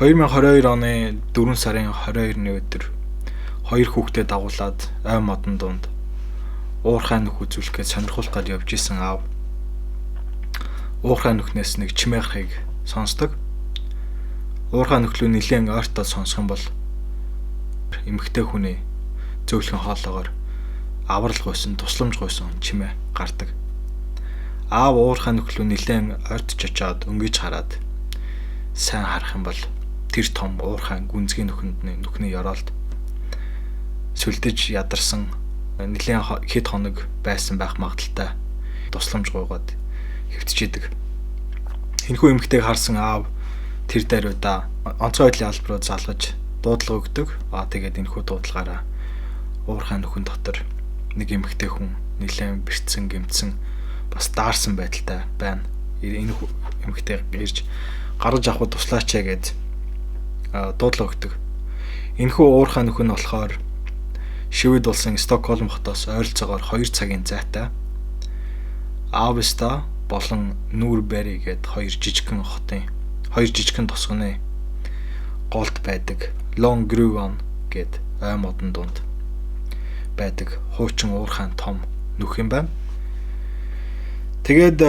2022 оны 4 сарын 22-ны өдөр хоёр хүүхдээ дагуулад ой модон дунд уурхай нөх үзүүлэхэд сонирхуулгаад явж исэн аав уурхай нөхнөөс нэг чимээ гарахыг сонсдог. Уурхай нөхлөө нэлээд ойртол сонсох юм бол эмэгтэй хүний зөөлхөн хоолоогоор аврал гуйсан, тусламж гуйсан чимээ гардаг. Аав уурхай нөхлөө нэлээд ойртож очиод өнгөж хараад сайн харах юм бол тэр том уурхай гүнзгий нүхний ёроолд сүлдэж ядарсан нэлээд хэд хоног байсан байх магадaltaй тусламж гуйгаад хэвтчихэдэг. Энэхүү эмэгтэйг харсан аав тэр даруйда онцгой байдлын албаруу залгаж дуудлага өгдөг. Тэгээд энэхүү дуудлагаараа уурхай нүхэн дотор нэг эмэгтэй хүн нэлээд бэрцсэн, гэмтсэн, бас даарсан байдалтай байна. Энэ эмэгтэй ирж гаргаж авахд туслаач гэж дуудлага өгдөг. Энэхүү уурхай нөхөн нь болохоор шивэд улсын Стокгольм хотоос ойролцоогоор 2 цагийн зайтай Авеста болон Нүүрбери гээд хоёр жижигхэн тосгоны голд байдаг Лонгрюван гээд ой модон дунд байдаг хуучин уурхайн том нүх юм байна. Тэгээд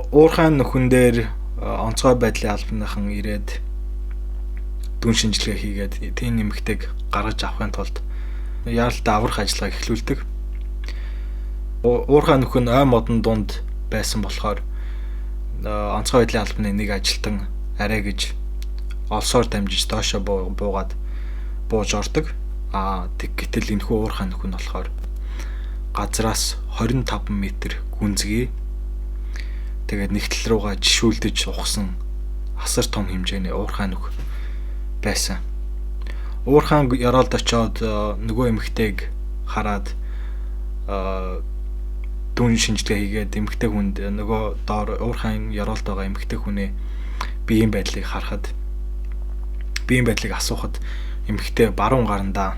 уурхайн нүхэн дээр онцгой байдлын албаныхан ирээд дүн шинжилгээ хийгээд тийм нэмэгтэйг гаргаж авахын тулд яаралтай аврах ажиллагаа эхлүүлдэг. Уурхай нөхөн ой модон дунд байсан болохоор онцгой байдлын албаны нэг ажилтан арай гэж олсоор дамжиж доошоо буугаад бууж ордог. Гэтэл энэхүү уурхай нөхөн болохоор газраас 25 м гүнзгий тэгээд нэгтэл рүүгээ жишүүлдэж ухсан асар том хэмжээний уурхай нүх байсан. Уурхайн ёроолд очиод нөгөө эмэгтэйг хараад дүн шинжилгээ хийгээд эмэгтэй хүнд нөгөө доор уурхайн ёроолд байгаа эмэгтэй хүний биеийн байдлыг харахад биеийн байдлыг асуухад эмэгтэй баруун гарандаа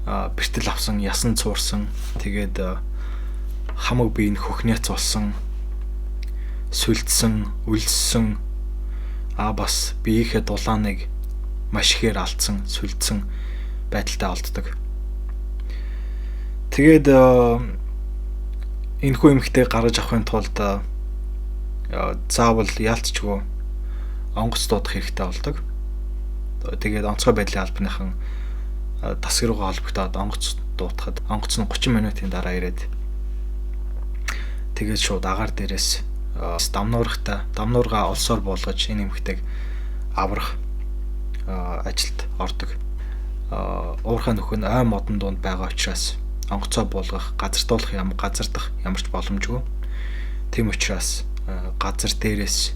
бэртэл авсан, ясан цуурсан, тэгээд хамаг бие нь хөхнөөц болсон, сүлдсэн, үлссэн, бас биеийнхээ дулааныг маш ихээр алдсан, сүлдсэн байдалтай олддог. Тэгээд энэхүү эмэгтэйг гаргаж авахын тулд заавал яалтчгүй онгоц дуудах хэрэгтэй болдог. Тэгээд онцгой байдлын албаныхан тасаг руугаа холбогдоод онгоц дуутахад онгоц нь 30 минутын дараа ирээд тэгээд шууд агаар дээрээс дамнуургаа олсоор буулгаж энэ эмэгтэйг аврах ажилд ордог. Уурхай нөхөн ой модон дунд байгаа учраас онгоцоо буулгах, газардуулах газардах ямарч боломжгүй. Тийм учраас газар дээрээс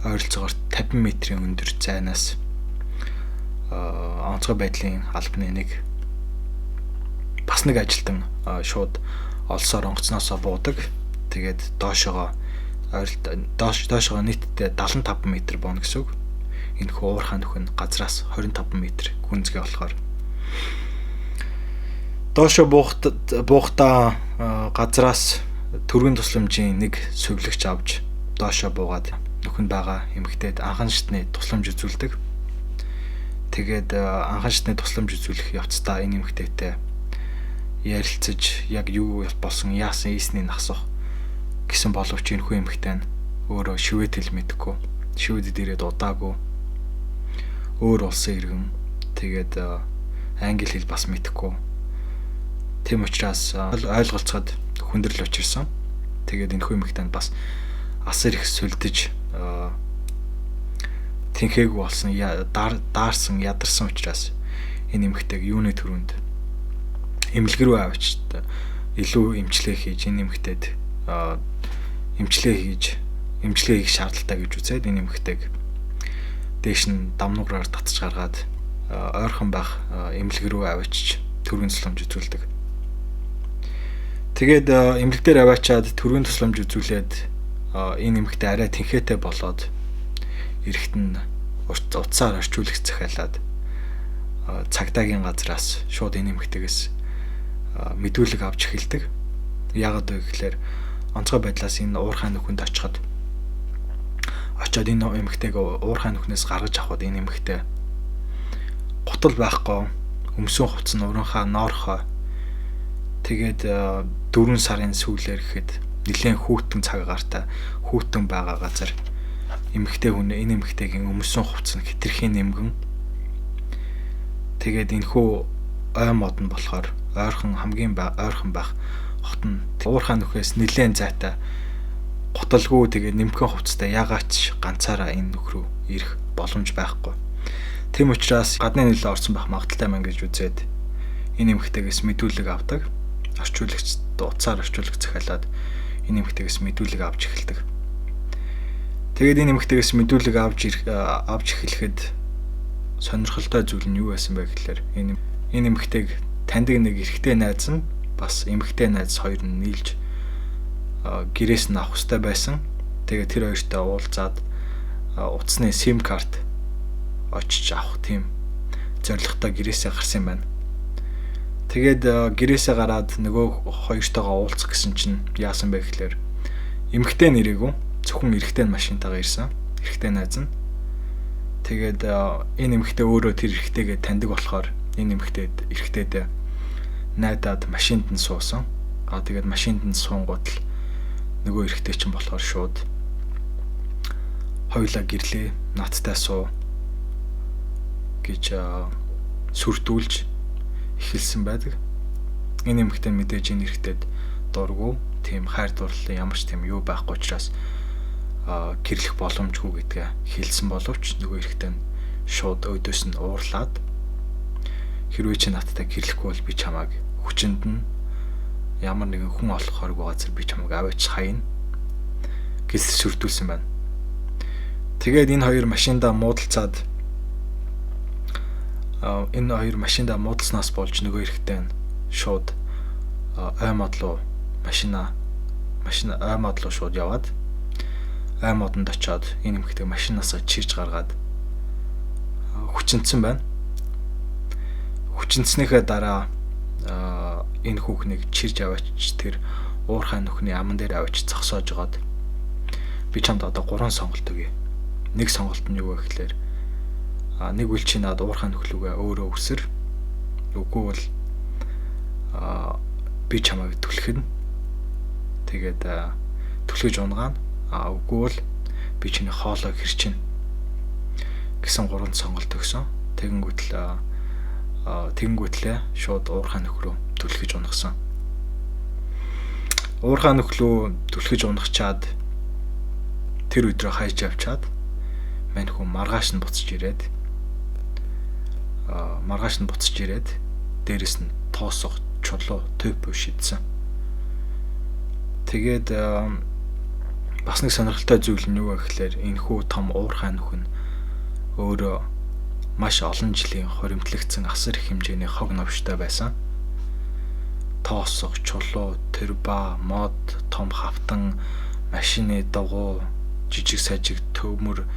ойролцоогоор 50 м өндөр зайнаас онцгой байдлын албаны бас нэг ажилтан шууд олсоор онгоцноосоо буудаг. Тэгээд доошоогоо нийтдээ 75 м бууна гэсэн үг. Энэхүү уурхай нөхөн газраас 25 м гүнзгий болохоор доошоо буухтаа газраас төргөн тусламжийн нэг сүвлэгч авч доошоо буугаад нөхөн байгаа эмэгтэйд анхан шатны тусламж үзүүлдэг. Тэгээд анхан шатны тусламж үзүүлэх явцдаа энэ эмэгтэйтэй ярилцаж яг юу болсон, яасан ийснийг асуух гэсэн боловч энэхүү эмэгтэй нь өөрөө шивэд хэл мэдэхгүй, шивэдэд ирээд удаагүй, өөр улсын иргэн, тэгээд англи хэл бас мэдэхгүй. Тийм учраас ойлголцоход хүндрэл учирсан. Тэгээд энэхүү эмэгтэй нь бас асар их сүлдэж тэнхээгүй болсон, даарсан, ядарсан учраас энэ эмэгтэйг юуны төрөнд эмнэлэг рүү авчид илүү эмчилгээ хийж энэ эмэгтэйд эмчилгээ хийх шаардлагатай гэж үзээд энэ эмэгтэйг дээш нь дамнуугаар татж гаргаад ойрхон байх эмнэлэг рүү авчиж төрийн тусламж үзүүлдэг. Тэгээд эмнэлэг дээр аваачаад төрийн тусламж үзүүлээд энэ эмэгтэй арай тэнхээтэй болоод эрэхт нь утсаар орчуулах захиалаад цагдаагийн газраас шууд энэ эмэгтэйгээс мэдүүлэг авч эхэлдэг. Яагаад вэ гэхээр онцгой байдлаас энэ уурхай нөхөнд очиод энэ эмэгтэйг уурхай нүхнээс гаргаж авахд энэ эмэгтэй гутал байхгүй, өмсөн хувцас нь уранхаа ноорхоо. Тэгээд 4 сарын сүүлээр гэхэд нэлээд хүүтэн цаг агаартай хүүтэн байгаа газар энэ эмэгтэйгийн өмсөн хувцас нь хитрхийн нэмгэн. Тэгээд энэхүү ой мод нь болохоор хамгийн ойрхон байх хот нь уурхай нүхээс нэлээд зайтай гуталгүй тэгээд нэмхэн хувцастай яагаач ганцаараа энэ нүх рүү ирэх боломж байхгүй. Тэм учраас гадны нөлөө орсон байх магадaltaй мэн гэж үзээд энэ эмэгтэйгээс мэдүүлэг авдаг. Уцаар орчуулагч захиалаад энэ эмэгтэйгээс мэдүүлэг авч эхэлдэг. Тэгээд энэ эмэгтэйгээс мэдүүлэг авч эхлэхэд сонирхолтой зүйл нь юу байсан бэ гэхээр энэ эмэгтэйг таньдаг нэг эрэгтэй найз нь бас эмэгтэй найз хоёр нь нийлж гэрээс нь авах хэрэгтэй байсан. Тэгээд тэр хоёртой уулзаад утасны SIM карт очиж авах тийм зорилготой гэрээсээ гарсан юм байна. Тэгээд гэрээсээ гараад нөгөө хоёртойгоо уулзах гэсэн чинь яасан бэ гэхээр эмэгтэй нэрээгүй зөвхөн эрэгтэй машинтайгаа ирсэн. Эрэгтэй найз нь. Тэгээд энэ эмэгтэй өөрөө тэр эрэгтэйгээ таньдаг болохоор энэ эрэгтэйдээ найдаад машинд нь суусан. Тэгээд машинд нь суунгууд л нөгөө эрэгтэй чинь болохоор шууд хоёулаа гэрлээ надтай суу гэж сүрдүүлж эхэлсэн байдаг. Энэ эмэгтэй мэдээж энэ эрэгтэйд дургу тийм хайр дурлал ямар ч тийм юу байхгүй учраас гэрлэх боломжгүй гэдгээ хэлсэн боловч нөгөө эрэгтэй нь шууд өдөөс нь уурлаад хэрвээ чи надтай гэрлэхгүй бол би чамайг хүчинд нь ямар нэгэн хүн олохооргүй газар би чамайг аваач хаяна гэж сүрдүүлсэн байна. Тэгээд энэ хоёр машиндаа муудалцаад муудалснаас болж нөгөө эрэгтэй нь шууд аймод руу машина аймод руу шууд яваад аймодонд очиод энэ эмэгтэй машинаасаа чирж гаргаад хүчинцэн байна. Хүчинцнийхээ дараа энэ хүүхнийг чирж аваач тэр уурхай нүхний аман дээр аваач зогсоож жагаад би чамд одоо 3 сонголт өгье. Нэг сонголт нь юу вэ гэхээр нэг үл чи над уурхай нүхлүүгээ өөрөө өсөр. Үгүй бол би чамайг түлхэнэ. Тэгээд түлхэж унгаана. Үгүй бол би чиний хоолойг хэрчинэ гэсэн 3 сонголт өгсөн. Тэгэнгүүтлээ шууд уурхай нүх рүү түлхэж унгасан. Уурхай нүх рүү түлхэж унгачаад тэр өдрөө хайж авчаад мань хүн маргааш нь буцаж ирээд дээрэс нь тоосох чулуу төв шидсэн. Тэгээд бас нэг сонирхолтой зүйл нь юу вэ гэхээр энэхүү том уурхай нүх нь өөрөө маш олон жилийн хуримтлагдсан асар их хэмжээний хог новштой байсан. Тоосох чулуу, тэрба, мод, том хавтан, машины дугуй, жижиг сажиг төмөр,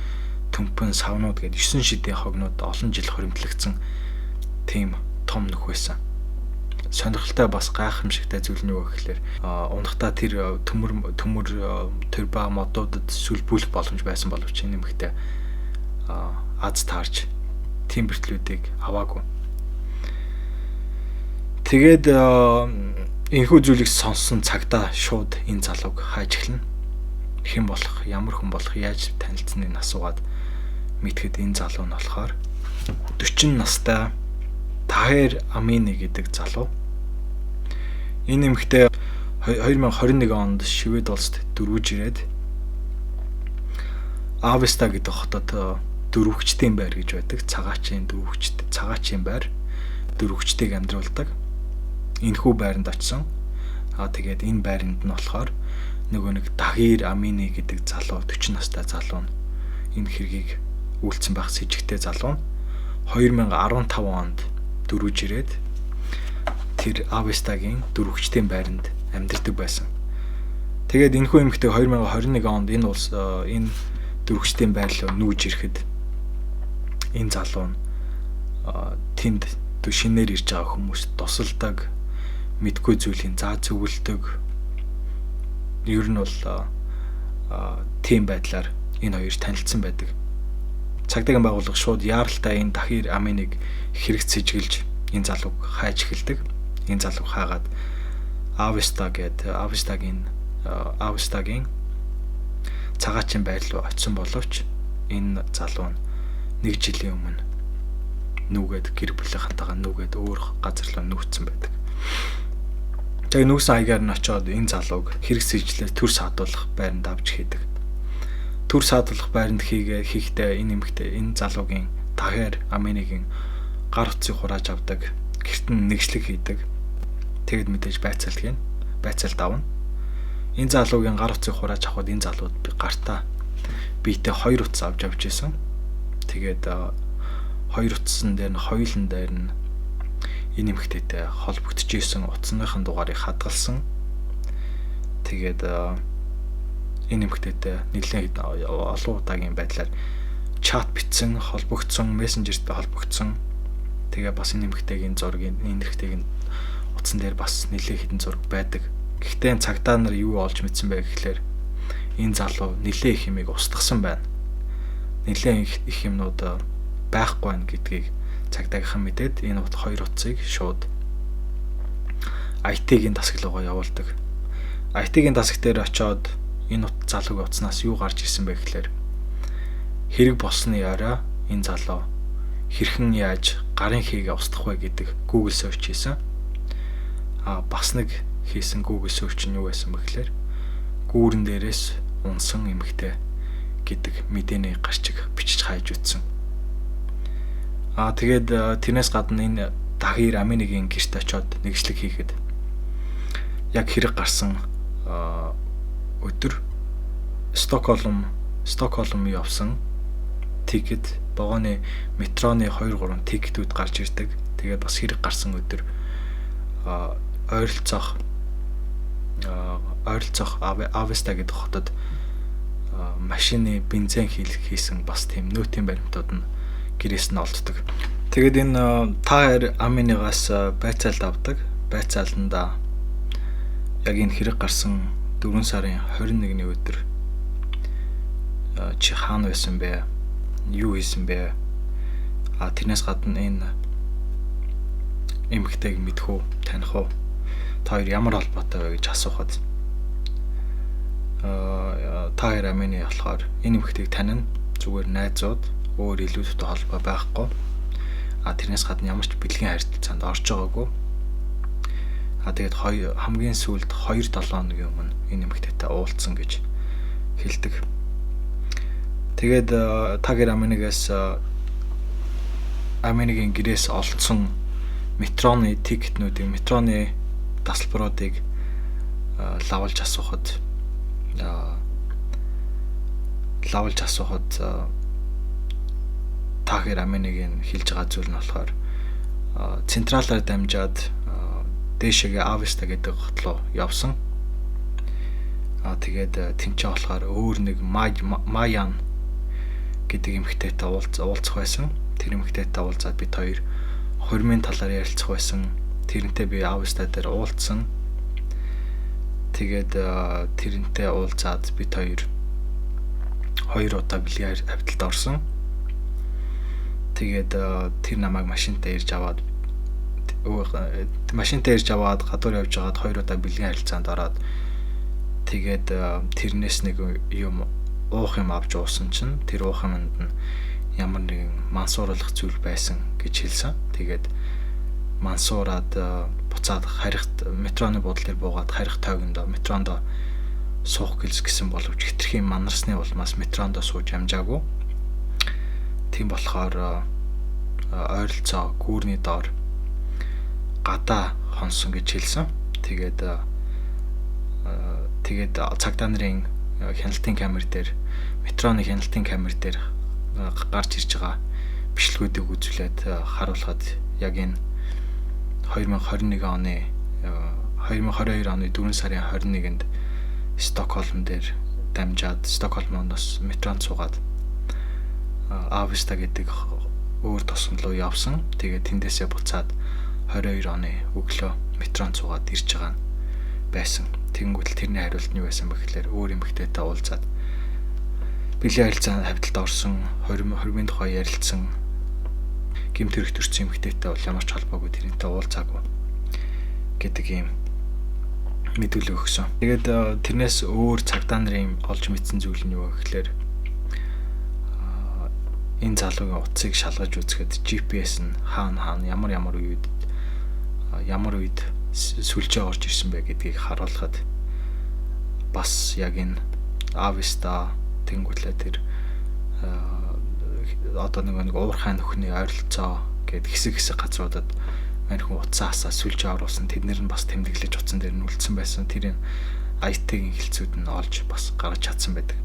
төмпөн савнууд гээд 9 шидийн хогнууд олон жил хуримтлагдсан тийм том нүх байсан. Сонирхолтой бас гайхамшигтай зүйл нь юу вэ гэхээр унахдаа тэр төмөр тэрба модуудад сүлбүүлэх боломж байсан боловч энэ нэмэгтэй аз таарч тийм бэртлүүдийг аваагүй. Тэгээд энэхүү зүйлийг сонссон цагдаа шууд энэ залууг хайж эхэлнэ. Хэн болох, ямар хүн болох, яаж танилцсныг асуугаад мэдхэд энэ залуу нь болохоор 40 настай Tahir Amini гэдэг залуу. Энэ эмэгтэй 2021 онд Швед улсад дөрвөж ирээд Avesta гэдэг хотод дөрвөгчдийн байр гэж байдаг. Цагаачийн байр дөрвөгчдийг амьдруулдаг. Энэхүү байранд очсон. Тэгээд энэ байранд нь болохоор нөгөө нэг Tahir Amini гэдэг залуу 40 настай залуу нь энэ хэргийг үйлцэн байх с ิจ гтэй залуу нь 2015 онд дөрвөж ирээд тэр Avesta-гийн дөрвөгчдийн байранд амьдардаг байсан. Тэгээд энэхүү эмэгтэй 2021 онд энэ дөрвөгчдийн байр руу нүүж ирэхэд энэ залуу нь тэнд шинээр ирж байгаа хүмүүст тусалдаг, мэдгүй зүйлийн заа зөвлөдөг. Ер нь бол тийм байдлаар энэ хоёр танилцсан байдаг. Цагдаагийн байгууллага шууд яаралтай энэ Тахир Аминыг хэрэгт сэжиглж энэ залууг хайж эхэлдэг. Энэ залууг хаагаад Авестагийн цагаачийн байр руу очисон боловч энэ залуу нь 1 жилийн өмнө нүгэд гэр бүлийнхэнтэйгээ нүгэд өөр газар руу нүүцсэн байдаг. Яг нүүсэн хаягаар нь очиод энэ залууг хэрэг сэжлээ төр саадуулах байранд авч хийдэг. Төр саадуулах байранд хийхдээ энэ залуугийн Тахир Аминыгийн гар утсыг хурааж авдаг. Гэрт нь нэгжлэг хийдэг. Тэгэд мэдээж байцаалт авна. Энэ залуугийн гар утсыг хурааж авахд энэ залууд гартаа биетээ 2 утас авч исэн. Тэгээд 2 утсан дээр нь хоёулын дээр нь энэ эмэгтэйтэй холбогдчихсэн утасныхын дугаарыг хадгалсан. Тэгээд энэ эмэгтэйтэй нэлээд олон удаагийн байдлаар чат бичсэн, холбогдсон, мессенжертэй холбогдсон. Тэгээ бас энэ эмэгтэйгийн зургийг энэ эмэгтэйгийн утсан дээр бас нэлээд хэдэн зураг байдаг. Гэхдээ цагдаа нар юу олж мэдсэн бэ гэхлээр энэ залуу нэлээд их юмыг устгасан байна. Нэлээд их юмнууд байхгүй байна гэдгийг цагдаагийнхан мэдээд энэ 2 утсыг шууд IT-гийн дасгал руугаа явуулдаг. IT-гийн дасгал дээр очиод энэ залуугийн утаснаас юу гарч ирсэн бэ гэхлээр хэрэг болсны орой энэ залуу хэрхэн яаж гарын хийгээ устгах вэ гэдэг Google search хийсэн. Бас нэг хийсэн Google search нь юу байсан бэ гэхлээр гүүрэн дээрээс унсан эмэгтэй гэдэг мэдээний гарчиг бичиж хайж үтсэн. Тэгээд тэрнээс гадна энэ Тахир Аминыгийн гэрт очиод нэгжлэг хийхэд яг хэрэг гарсан өдөр Стокгольм явсан тикет вагоны метроны 2-3 тикетүүд гарч ирдэг. Тэгээд бас хэрэг гарсан өдөр ойролцоох Авеста гэдэг хотод машины бензин хийсэн бас тийм нөтийн баримтууд нь гэрээс нь олддог. Тэгээд энэ Тахир Аминыгаас байцаалт авдаг. Байцаалтанда яг энэ хэрэг гарсан 4 сарын 21-ний өдөр чи хаана байсан бэ? Юу хийсэн бэ? Тэрнээс гадна энэ эмэгтэйг мэдэх үү, таних уу? Та хоёр ямар холбоотой вэ гэж асуухад Тахир Амины болохоор энэ эмэгтэйг танина, зүгээр найзууд, өөр илүүдтэй холбоо байхгүй. Тэрнээс гадна ямар ч бэлгийн харилцаанд орж байгаагүй. Тэгээд хамгийн сүүлд 2-7 хоногийн өмнө энэ эмэгтэйтэй уулзсан гэж хэлдэг. Тэгээд Тахир Аминигаас Аминыгийн гэрээс олдсон метроны тикетнүүдийг, метроны тасалбаруудыг лавлж асуухад Тахир Аминыгийн хэлж байгаа зүйл нь болохоор централаар дамжаад дээшээгээ Авеста гэдэг хот руу явсан. Тэгээд тэнцээ болохоор өөр нэг Маян гэдэг эмэгтэйтэй уулзах байсан. Тэр эмэгтэйтэй уулзаад бид хоёр хурмын талаар ярилцах байсан. Тэрнтэй би Авеста дээр уулзсан. Тэгээд тэрнтэй уулзаад бид хоёр удаа бэлгийн хавьталд орсон. Тэгээд тэр намайг машинтай ирж аваад гадуур явж байгаад 2 удаа бэлгийн харилцаанд ороод тэгээд тэрнээс нэг юм уух юм авч уусан чинь тэр уух юмд нь ямар нэгэн мансууруулах зүйл байсан гэж хэлсэн. Тэгээд мансуураад буцаад харихт метроны буудлын дээр буугаад харих тойгондоо метрондоо суух гэсэн боловч хитрхийн манарсны улмаас метрондоо сууж амжаагүй. Тийм болохоор ойролцоо гүүрний доор гадаа хонсон гэж хэлсэн. Тэгээд цагдаа нарын хяналтын камер дээр, метроны хяналтын камер дээр гарч ирж байгаа бичлэгүүдийг үзүүлээд харуулхад яг энэ 2022 оны 4 сарын 21-нд Стокгольм дээр дамжаад Стокгольмоос метронд суугаад Авеста гэдэг өөр тосгон руу явсан. Тэгээд тэндээсээ буцаад 22 оны өглөө метронд суугаад ирж байгаа нь байсан. Тэнгүүтэл тэрний хариулт нь юу байсан бэ гэхээр өөр эмэгтэйтэй уулзаад бэлгийн харилцааны хавьталд орсон, хоригмын тухай ярилцсан, гэмт хэрэг төрсэн эмэгтэйтэй бол ямар ч холбоогүй тэрнтэй уулзаагүй гэдэг ийм мэдүүлэг өгсөн. Тэгээд тэрнээс өөр цагдаа нарын олж мэдсэн зүйл нь юу вэ гэхээр энэ залуугийн утсыг шалгаж үзэхэд GPS нь хаана ямар үед сүлжээ орж ирсэн бэ гэдгийг харуулхад бас яг энэ Ависта тэнгуүтлээ тэр одоо нэг уурхай нөхний ойролцоо гэд хэсэг газруудад мань хүн утсаасаа сүлжээ оруулсан. Тэднэр нь бас тэмдэглэж утсан дээр нь үлдсэн байсан. Тэрийн IT-ийн хэлцүүд нь олж бас гаргаж чадсан байдаг.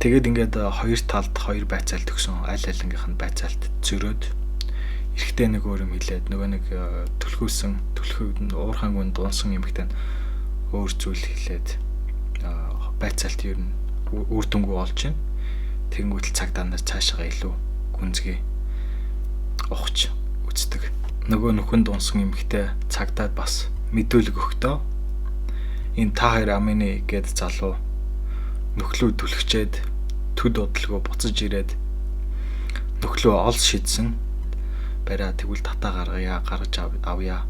Тэгээд ингээд хоёр талд хоёр байцаалт өгсөн. Аль алингийнх нь байцаалт зөрөөд эрэгтэй нэг өөр юм хэлээд нөгөө нэг түлхүүд нь уурхайн гүн дуунсан эмэгтэй нь өөр зүйл хэлээд байцаалт ер нь үр дүнгүй болж байна. Тэнгүүтэл цагдаа нар цаашаа илүү гүнзгий ухаж үздэг. Нөгөө нөхөн дуунсан эмэгтэй цагдаад бас мэдүүлэг өгтөө. Энэ та хоёр амины гээд залуу нөхлөө түлхчээд төд удалгүй буцаж ирээд нөхлөө олс шидсэн. Бариа тэгвэл татаа гаргаж авъя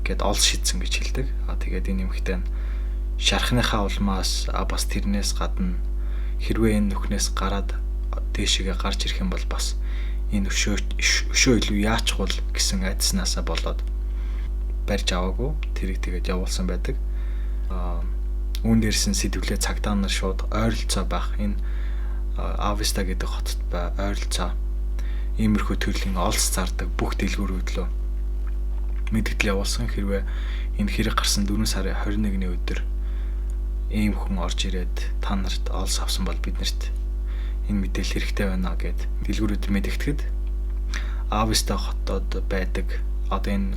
гэд олс шидсэн гэж хэлдэг. Тэгээд энэ эмэгтэй нь шархныхаа улмаас бас тэрнээс гадна хэрвээ энэ нүхнээс гараад дээшээгээ гарч ирэх юм бол бас энэ өшөө илүү яачхул гэсэн айдснаасаа болоод барьж аваагүй тэрийг тэгээд явуулсан байдаг. Үүн дээрсэн сэдвлээ цагдаа нар шууд ойролцоо байх энэ Ависта гэдэг хотод бай ойролцоо иймэрхүү төрлийн олс зардаг бүх дэлгүүрүүд лөө мэдээлэл явуулсан. Хэрвээ энэ хэрэг гарсан 4 сарын 21-ний өдөр ийм хүн орж ирээд та нарт олс авсан бол биднэрт энэ мэдээлэл хэрэгтэй байна гэд дэлгүүрүүд мэдэгдэхэд Ависта хотод байдаг одоо энэ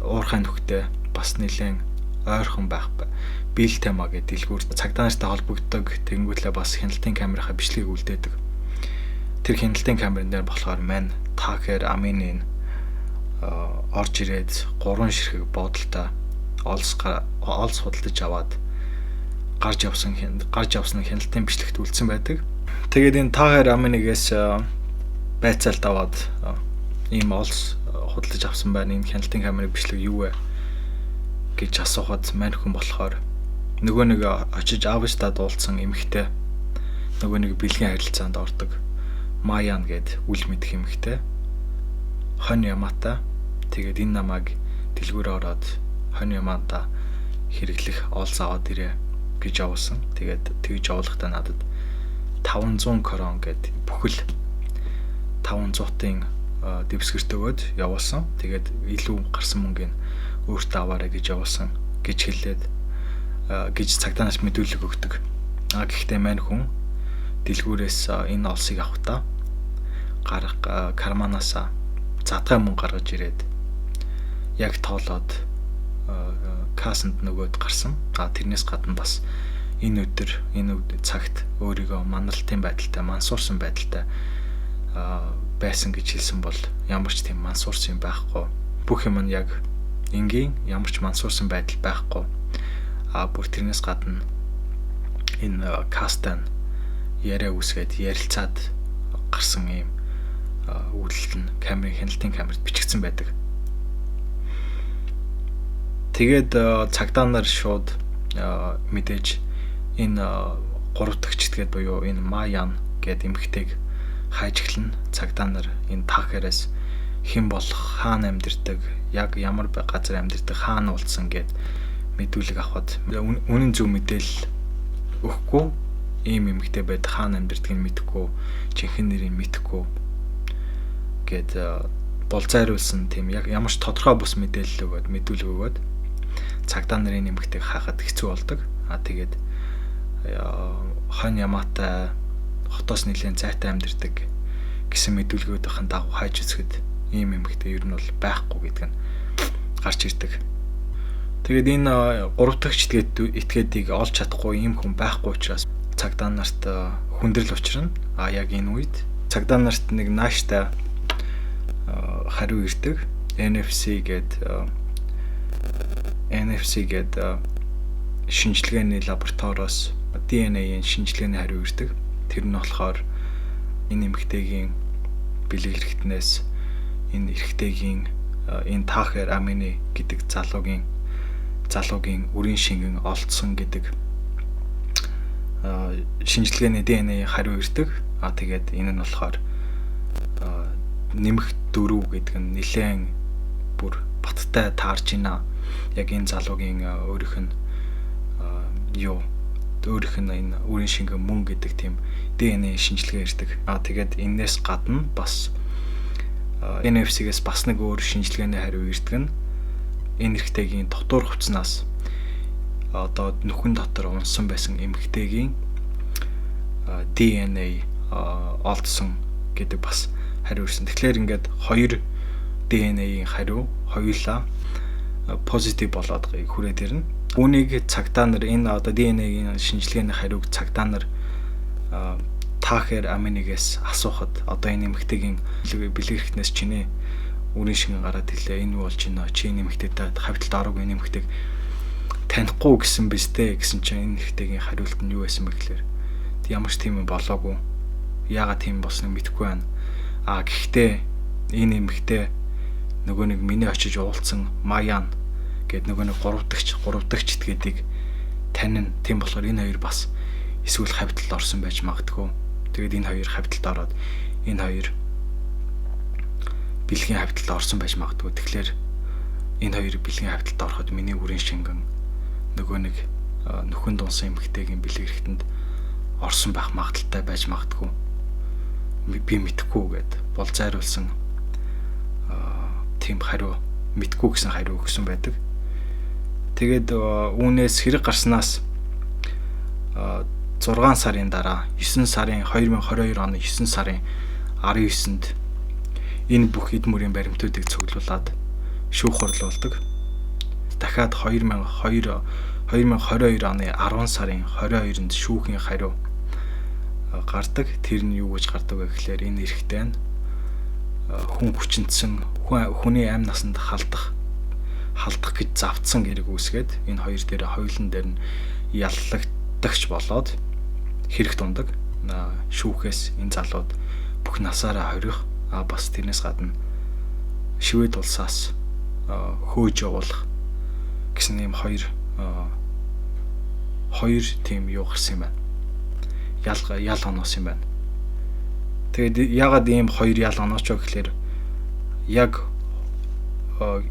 уурхай нөхдөд бас нэлээд ойрхон байх бил тема гэдэг дэлгүүр цагдаа нартай холбогддог. Тэнгүүтлээ бас хяналтын камерын бичлэгийг үлдээдэг. Тэр хяналтын камерын дээр болохоор мань таахэр амины орж ирээд 3 ширхэг буудалтай олс худалдаж аваад гарч явсан хяналтын бичлэгт үлдсэн байдаг. Тэгээд энэ таахэр аминигээс байцаалт аваад ийм олс худалдаж авсан байна. Энэ хяналтын камерын бичлэг юу вэ гэж асуухад мань хүн болохоор нөгөө нэг очиж Авистад уулзсан эмэгтэй нөгөө нэг бэлгийн харилцаанд ордог Маян гэд үл мэдэх эмэгтэй хонь ямаатай тэгээд энэ намайг дэлгүүрээ ороод хонь ямаата хэрэглэх олс аваад ирээ гэж явуулсан. Тэгээд тэгж явуулахдаа надад 500 крон гэд бүхэл 500-ын дэвсгэрт өгөөд явуулсан. Тэгээд илүү гарсан мөнгөний өөртөө аваарай гэж явуулсан гэж хэлээд гэж цагдаа нарт мэдүүлэг өгдөг. Гэхдээ мань хүн дэлгүүрээс энэ олсыг авахдаа карманаасаа задгай мөнгө гаргаж ирээд яг тоолоод кассанд нөгөөд гарсан. Тэрнээс гадна бас энэ цагт өөрийгөө маналтын байдалтай, мансуурсан байдалтай байсан гэж хэлсэн бол ямар ч тийм мансуурсан юм байхгүй. Бүх юм нь яг энгийн ямар ч мансуурсан байдал байхгүй. Бүр тэрнээс гадна энэ кастан яриа үсгээд ярилцаад гарсан юм үйлдэл нь хяналтын камерт бичигдсэн байдаг. Тэгээд цагдаа нар шууд мэдээж энэ 3 дахь читгээд буюу энэ Маян гэдэг эмэгтэйг хайж эхлэн цагдаа нар энэ таахараас хэн болох, хаана амьдардаг, яг ямар газар амьдардаг, хаана уулзсан гэд мэдүүлэг авахд үнэн зөв мэдээлэл өгөхгүй ийм эмэгтэй байдаг, хаана амьдардгийг мэдэхгүй, жинхэнэ нэрийг мэдэхгүй гэд болзайруулсан тийм яг ямар ч тодорхой бус мэдээлэл мэдүүлэг өгөөд цагдаа нарын эмэгтэйг хаахад хэцүү болдог. Тэгээд хонь ямаатай хотоос нэлээд зайтай амьдардаг гэсэн мэдүүлгүүдийн дагуу хайж үзэхэд ийм эмэгтэй ер нь бол байхгүй гэдэг нь гарч ирдэг. Тэгээд энэ 3 дахь этгээдийг олж чадахгүй ийм хүн байхгүй учраас цагдаа нарт хүндрэл учрна. Яг энэ үед цагдаа нарт нэг нааштай хариу ирдэг. NFC гээд шинжилгээний лабораториос DNA-ийн шинжилгээний хариу ирдэг. Тэр нь болохоор энэ эмэгтэйгийн бэлэг хэрэгтнээс энэ эрэгтэйгийн энэ тахер амины гэдэг залуугийн үрийн шингэн олдсон гэдэг шинжилгээний DNA-ийн хариу ирдэг. Тэгээд энэ нь болохоор нэмэх дөрөв гэдэг нь нэлээд бүр баттай таарж байна. Яг энэ залуугийн өөрийнх нь энэ үрийн шингэн мөн гэдэг тийм DNA шинжилгээ ирдэг. Тэгээд энээс гадна бас NFC-гээс бас нэг өөр шинжилгээний хариу ирдэг нь энэ эрэгтэйгийн дотор хувцснаас одоо нүхэн дотор унсан байсан эмэгтэйгийн DNA олдсон гэдэг бас хариу ирсэн. Тэгэхээр ингээд хоёр DNA-ийн хариу хоёулаа позитив болоод хүрээд ирнэ. Үүнийг цагтаа нар энэ одоо DNA-ийн шинжилгээний хариуг цагтаа нар тахер аминигээс асуухад одоо энэ эмэгтэйгийн бэлэг хэрэгтнээс чиний үрийн шингэн гараад хэлээ. Энэ болж байна. Чи энэ эмэгтэйтэй хавьталд ороогүй энэ эмэгтэйг танихгүй гэсэн биз дээ гэсэн чинь энэ эмэгтэйгийн хариулт нь юу байсан бэ гэхээр ямар ч тийм болоогүй. Яагаад тийм болсныг мэдэхгүй байна. Гэхдээ энэ эмэгтэй нөгөө нэг миний очиж уулзсан Маян гэдэг нөгөө нэг гуравдагчд гэдгийг танин. Тийм болохоор энэ хоёр бас эсвэл хавьталд орсон байж магадгүй. Тэгээд энэ хоёр хавьталд ороод энэ хоёр бэлгийн хавьталд орсон байж магадгүй. Тэгэхээр энэ хоёр бэлгийн хавьталд ороход миний үрийн шингэн нөгөө нэг нөхөн дунсан эмэгтэйгийн бэлэг хэрэгтэнд орсон байх магадaltaй байж магадгүй. Би мэдэхгүй гэд бол зайруулсан тийм хариу мэдгүй гэсэн хариу өгсөн байдаг. Тэгээд үүнээс хэрэг гарснаас 6 сарын дараа 2022 оны 9 сарын 19-нд энэ бүх эд мөрийн баримтуудыг цуглуулад шүүх хурлуулдаг. Дахиад 2022 оны 10 сарын 22-нд шүүхийн хариу гардаг. Тэр нь юу гэж гардаг вэ гэхээр энэ эрэгтэй нь хүн хүчинтсэн хүний амь насанд халдах гэж завдсан хэрэг үүсгээд энэ хоёр дээр хоёулын дээр нь яллагдагч болоод хэрэг тундаг. Шүүхээс энэ залууд бүх насаараа хорих бас тэрнээс гадна Швед улсаас хөөж явуулах гэсэн ийм хоёр тийм юу гарсан юм байна. Ял оноос юм байна. Тэгээд ягаад ийм хоёр ял онооч вэ гэхээр яг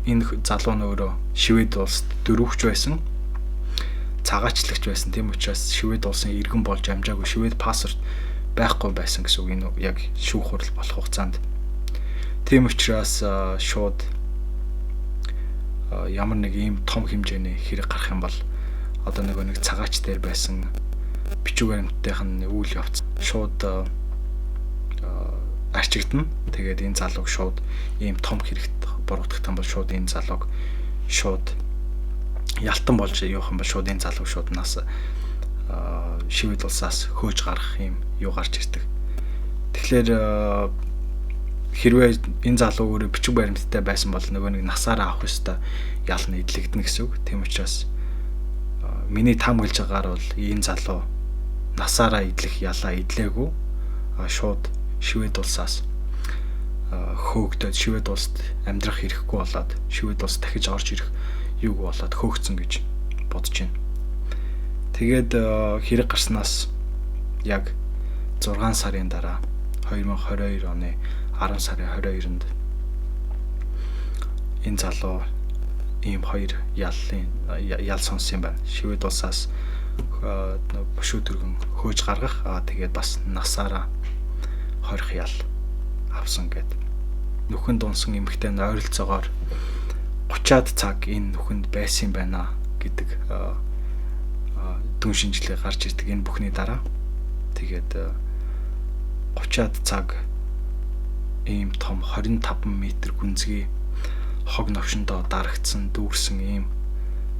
энэ залуу нь өөрөө Швед улсад дөрөвч байсан. Цагаачлагч байсан. Тийм учраас Швед улсын иргэн болж амжаагүй, Швед паспорт байхгүй байсан гэсэн үг энэ яг шүүх хурал болох хугацаанд. Тийм учраас шууд ямар нэг ийм том хэмжээний хэрэг гарах юм бол одоо нэг цагаач дээр байсан бичиг баримттайхан үйл явц шууд арчигдана. Тэгээд энэ залууг шууд ийм том хэрэгт буруутгах юм бол шууд энэ залууг шууд ялтан болж явах юм бол шууд энэ залууг шууд нас Швед улсаас хөөж гарах юм юу гарч ирдэг. Тэгэхээр хэрвээ энэ залуу өөрөө бичиг баримттай байсан бол нөгөө нэг насаараа авах ёстой ял нь эдлэгдэнэ гэсэн үг. Тийм учраас миний таамаглаж байгаагаар бол энэ залуу насаараа эдлэх ялаа эдлээгүй шууд Швед улсаас хөөгдөд Швед улсад амьдрах хэрэггүй болоод Швед улс дахиж орж ирэх юуг болоод хөөгцөн гэж бодож байна. Тэгээд хэрэг гарснаас яг 6 сарын дараа 2022 оны 10 сарын 22-нд энэ залуу ийм хоёр ял сонсон юм байна. Швед улсаас бушуу төргөн хөөж гаргах тэгээд бас насаараа хорих ял авсан гэд. Нүхэн дунсан эмэгтэй ойролцоогоор 30-аад цаг энэ нүхэнд байсан байна гэдэг дүн шинжилгээ гарч ирдэг энэ бүхний дараа. Тэгээд 30-аад цаг ийм том 25 м гүнзгий хог новшондоо дарагдсан дүүрсэн ийм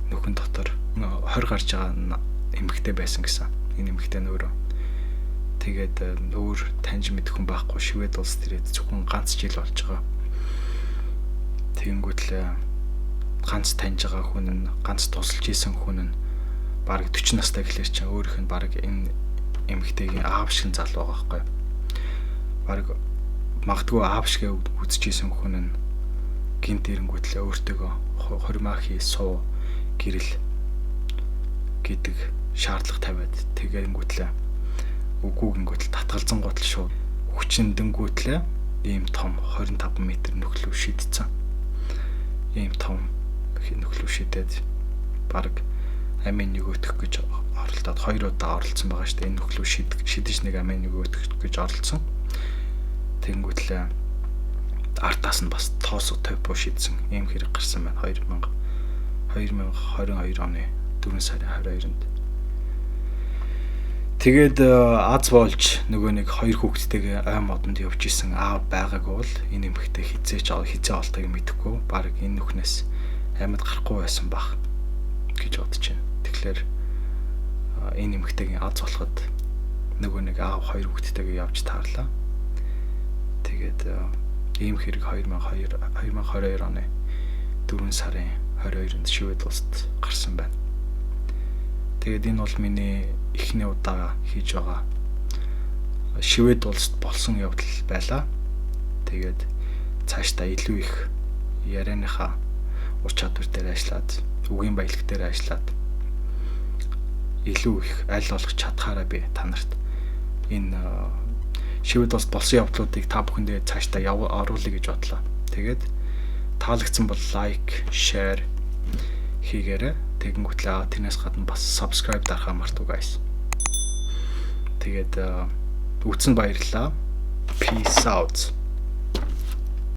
нүхэн дотор 20 гарч байгаа эмэгтэй байсан гэсэн. Энэ эмэгтэй нь өөрөө тэгээд өөр таньж мэдэх хүн байхгүй Швед улс төрөөд зөвхөн ганц жил болж байгаа. Тэгэнгүүт л ганц таньж байгаа хүн нь ганц тусалж исэн хүн нь бараг 40 настай гэхлээр чинь өөрийнх нь бараг энэ эмэгтэйгийн аав шиг залуу байгаа байхгүй. Бараг магадгүй аав шиг үзчихсэн хүн нь гинт ирэнгүүтлээ өөртөөгөө хоримахи суу гэрэл гэдэг шаардлага тавиад тэгэнгүүтлээ үгүй гингүүтэл татгалзан готл шууд хүчнэдэнгүүтлээ ийм том 25 м нөхлөв шидсэн. Ийм том нөхлөв шидэд бараг амийн нөгөөтгөх гэж оролдоод 2 удаа оролцсон байгаа шүү дээ. Энэ нөхлөв шидэж нэг амийн нөгөөтгөх гэж оролцсон. Тэнгүүтлээ артаас нь бас тоосоо тойпо шидсэн ийм хэрэг гарсан байна 2022 оны 4 сарын 22-нд. Тэгээд аз болж нөгөө нэг 2 хүүхэдтэйгээ ой модонд явж исэн аав байгаагүй бол энэ эмэгтэй хизээ олтойг мэдэхгүй баг энэ нүхнээс амьд гарахгүй байсан баг гэж бодож байна. Тэгэхээр энэ эмэгтэйгийн аз болоход нөгөө нэг аав 2 хүүхэдтэйгээ явж таарлаа. Тэгээд ийм хэрэг 2022 оны 4 сарын 22-нд Швед улсад гарсан байна. Тэгээд энэ бол миний эхний удаа хийж байгаа Швед улсад болсон явдал байлаа. Тэгээд цаашдаа илүү их ярианыхаа ур чадвар дээр ажиллаад, үгийн баялаг дээр ажиллаад илүү их аль болох чадхаараа би та нарт энэ Швед улсад болсон явдлуудыг та бүхэндээ цаашдаа оруулъя гэж бодлоо. Тэгээд таалагдсан бол лайк, share хийгээрэй. Тэгэнгүүтлээ тэрнээс гадна бас subscribe дарахаа мартав guys. Тэгээд үзсэн баярлалаа. Peace out.